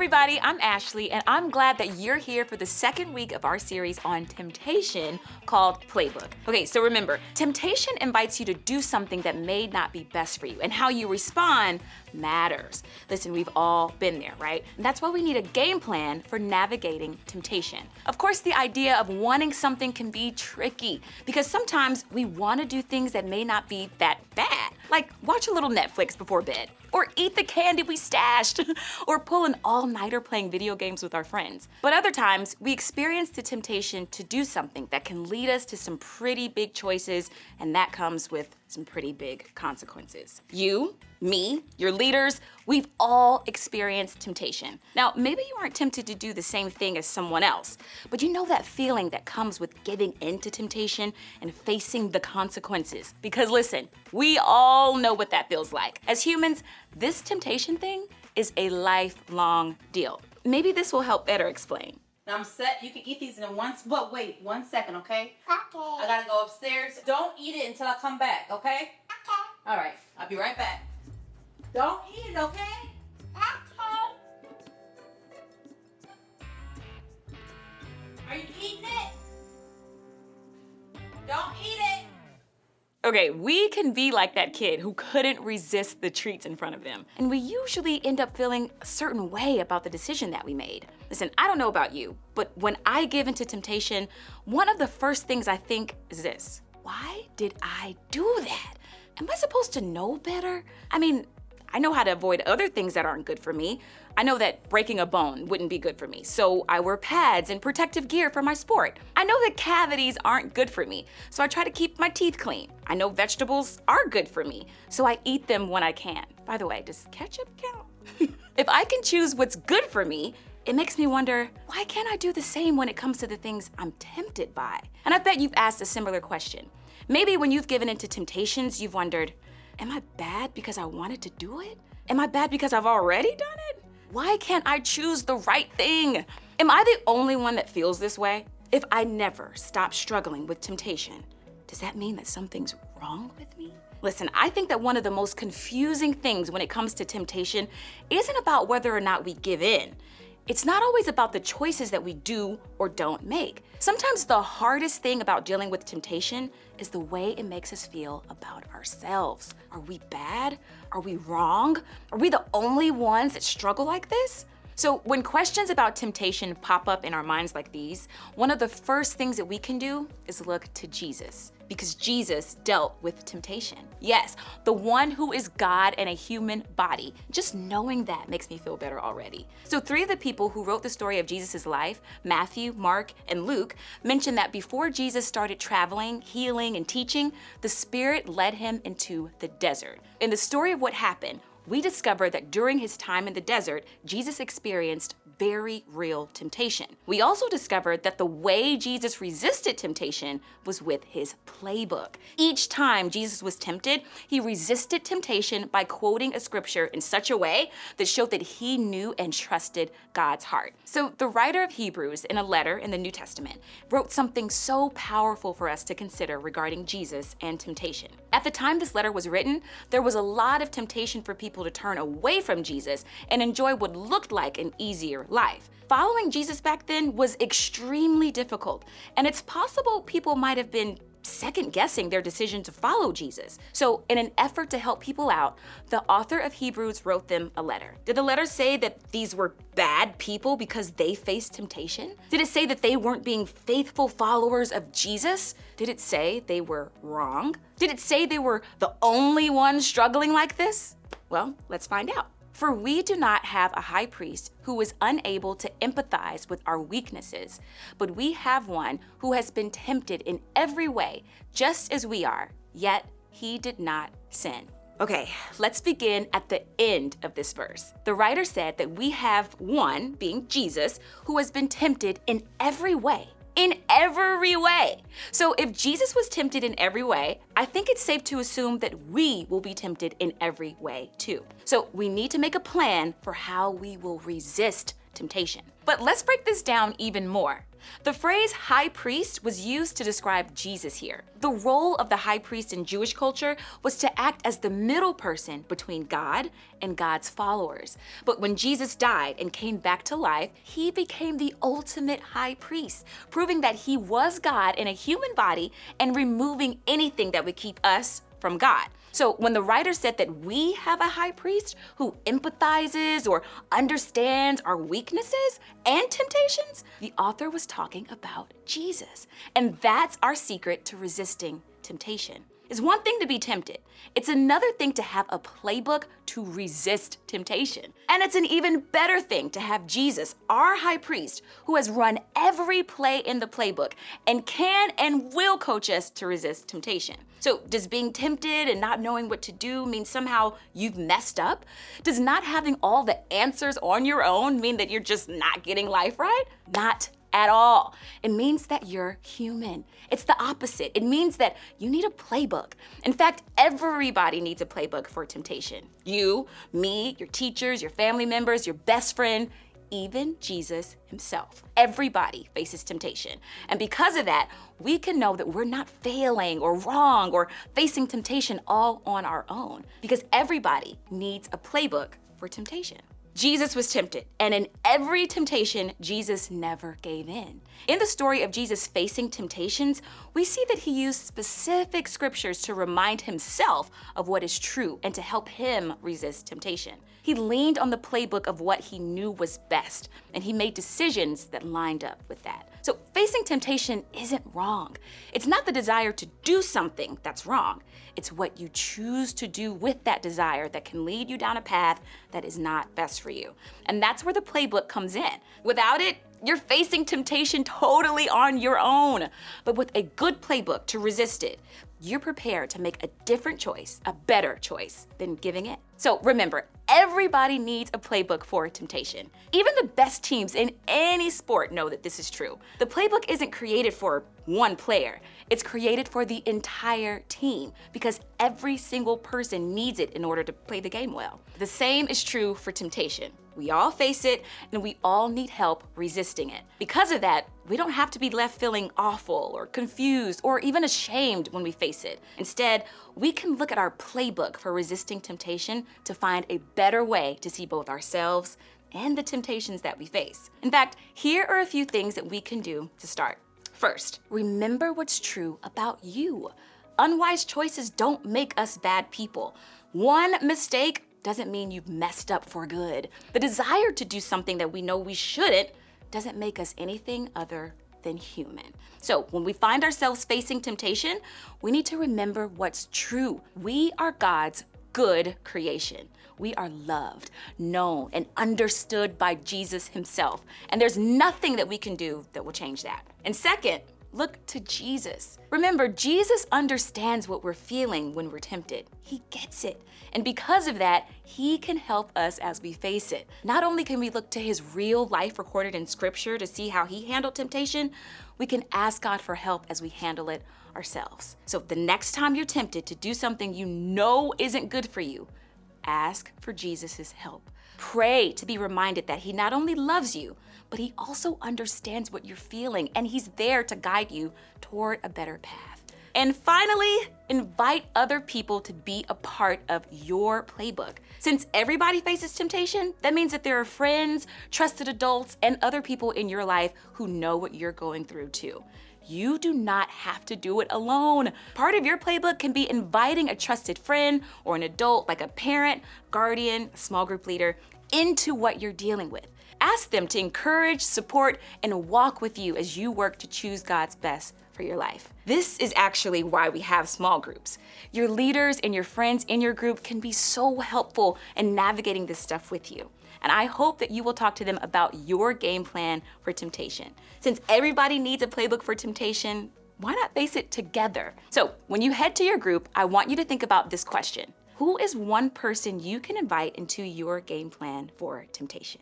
everybody, I'm Ashley, and I'm glad that you're here for the second week of our series on temptation called Playbook. Okay, so remember, temptation invites you to do something that may not be best for you, and how you respond matters. Listen, we've all been there, right? And that's why we need a game plan for navigating temptation. Of course, the idea of wanting something can be tricky, because sometimes we want to do things that may not be that bad, like watch a little Netflix before bed, or eat the candy we stashed, or pull an all-nighter playing video games with our friends. But other times, we experience the temptation to do something that can lead us to some pretty big choices, and that comes with some pretty big consequences. You, me, your leaders, we've all experienced temptation. Now, maybe you aren't tempted to do the same thing as someone else, but you know that feeling that comes with giving in to temptation and facing the consequences. Because listen, we all know what that feels like. As humans, this temptation thing is a lifelong deal. Maybe this will help better explain. Now I'm set. You can eat these in but wait 1 second, okay? Okay. I gotta go upstairs. Don't eat it until I come back, okay? Okay. All right, I'll be right back. Don't eat it, okay? Okay. Are you eating it? Don't eat it. Okay, we can be like that kid who couldn't resist the treats in front of them. And we usually end up feeling a certain way about the decision that we made. Listen, I don't know about you, but when I give into temptation, one of the first things I think is this: why did I do that? Am I supposed to know better? I mean, I know how to avoid other things that aren't good for me. I know that breaking a bone wouldn't be good for me, so I wear pads and protective gear for my sport. I know that cavities aren't good for me, so I try to keep my teeth clean. I know vegetables are good for me, so I eat them when I can. By the way, does ketchup count? If I can choose what's good for me, it makes me wonder, why can't I do the same when it comes to the things I'm tempted by? And I bet you've asked a similar question. Maybe when you've given into temptations, you've wondered, am I bad because I wanted to do it? Am I bad because I've already done it? Why can't I choose the right thing? Am I the only one that feels this way? If I never stop struggling with temptation, does that mean that something's wrong with me? Listen, I think that one of the most confusing things when it comes to temptation isn't about whether or not we give in. It's not always about the choices that we do or don't make. Sometimes the hardest thing about dealing with temptation is the way it makes us feel about ourselves. Are we bad? Are we wrong? Are we the only ones that struggle like this? So when questions about temptation pop up in our minds like these, one of the first things that we can do is look to Jesus, because Jesus dealt with temptation. Yes, the one who is God in a human body. Just knowing that makes me feel better already. So 3 of the people who wrote the story of Jesus' life, Matthew, Mark, and Luke, mention that before Jesus started traveling, healing, and teaching, the Spirit led him into the desert. In the story of what happened, we discover that during his time in the desert, Jesus experienced very real temptation. We also discovered that the way Jesus resisted temptation was with his playbook. Each time Jesus was tempted, he resisted temptation by quoting a scripture in such a way that showed that he knew and trusted God's heart. So the writer of Hebrews, in a letter in the New Testament, wrote something so powerful for us to consider regarding Jesus and temptation. At the time this letter was written, there was a lot of temptation for people to turn away from Jesus and enjoy what looked like an easier life. Following Jesus back then was extremely difficult, and it's possible people might have been second-guessing their decision to follow Jesus. So in an effort to help people out, the author of Hebrews wrote them a letter. Did the letter say that these were bad people because they faced temptation? Did it say that they weren't being faithful followers of Jesus? Did it say they were wrong? Did it say they were the only ones struggling like this? Well, let's find out. For we do not have a high priest who is unable to empathize with our weaknesses, but we have one who has been tempted in every way, just as we are, yet he did not sin. Okay, let's begin at the end of this verse. The writer said that we have one, being Jesus, who has been tempted in every way. In every way. So if Jesus was tempted in every way, I think it's safe to assume that we will be tempted in every way too. So we need to make a plan for how we will resist temptation. But let's break this down even more. The phrase high priest was used to describe Jesus here. The role of the high priest in Jewish culture was to act as the middle person between God and God's followers. But when Jesus died and came back to life, he became the ultimate high priest, proving that he was God in a human body and removing anything that would keep us from God. So when the writer said that we have a high priest who empathizes or understands our weaknesses and temptations, the author was talking about Jesus. And that's our secret to resisting temptation. It's one thing to be tempted. It's another thing to have a playbook to resist temptation. And it's an even better thing to have Jesus, our high priest, who has run every play in the playbook and can and will coach us to resist temptation. So does being tempted and not knowing what to do mean somehow you've messed up? Does not having all the answers on your own mean that you're just not getting life right? Not at all. It means that you're human. It's the opposite. It means that you need a playbook. In fact, everybody needs a playbook for temptation. You, me, your teachers, your family members, your best friend, even Jesus himself. Everybody faces temptation. And because of that, we can know that we're not failing or wrong or facing temptation all on our own, because everybody needs a playbook for temptation. Jesus was tempted, and in every temptation, Jesus never gave in. In the story of Jesus facing temptations, we see that he used specific scriptures to remind himself of what is true and to help him resist temptation. He leaned on the playbook of what he knew was best, and he made decisions that lined up with that. So facing temptation isn't wrong. It's not the desire to do something that's wrong. It's what you choose to do with that desire that can lead you down a path that is not best for you. And that's where the playbook comes in. Without it, you're facing temptation totally on your own. But with a good playbook to resist it, you're prepared to make a different choice, a better choice than giving in. So remember, everybody needs a playbook for temptation. Even the best teams in any sport know that this is true. The playbook isn't created for one player. It's created for the entire team because every single person needs it in order to play the game well. The same is true for temptation. We all face it, and we all need help resisting it. Because of that, we don't have to be left feeling awful or confused or even ashamed when we face it. Instead, we can look at our playbook for resisting temptation to find a better way to see both ourselves and the temptations that we face. In fact, here are a few things that we can do to start. First, remember what's true about you. Unwise choices don't make us bad people. One mistake doesn't mean you've messed up for good. The desire to do something that we know we shouldn't doesn't make us anything other than human. So when we find ourselves facing temptation, we need to remember what's true. We are God's good creation. We are loved, known, and understood by Jesus himself. And there's nothing that we can do that will change that. And second, look to Jesus. Remember, Jesus understands what we're feeling when we're tempted. He gets it. And because of that, he can help us as we face it. Not only can we look to his real life recorded in scripture to see how he handled temptation, we can ask God for help as we handle it ourselves. So the next time you're tempted to do something you know isn't good for you, ask for Jesus' help. Pray to be reminded that he not only loves you, but he also understands what you're feeling, and he's there to guide you toward a better path. And finally, invite other people to be a part of your playbook. Since everybody faces temptation, that means that there are friends, trusted adults, and other people in your life who know what you're going through too. You do not have to do it alone. Part of your playbook can be inviting a trusted friend or an adult like a parent, guardian, a small group leader into what you're dealing with. Ask them to encourage, support, and walk with you as you work to choose God's best for your life. This is actually why we have small groups. Your leaders and your friends in your group can be so helpful in navigating this stuff with you. And I hope that you will talk to them about your game plan for temptation. Since everybody needs a playbook for temptation, why not face it together? So when you head to your group, I want you to think about this question. Who is one person you can invite into your game plan for temptation?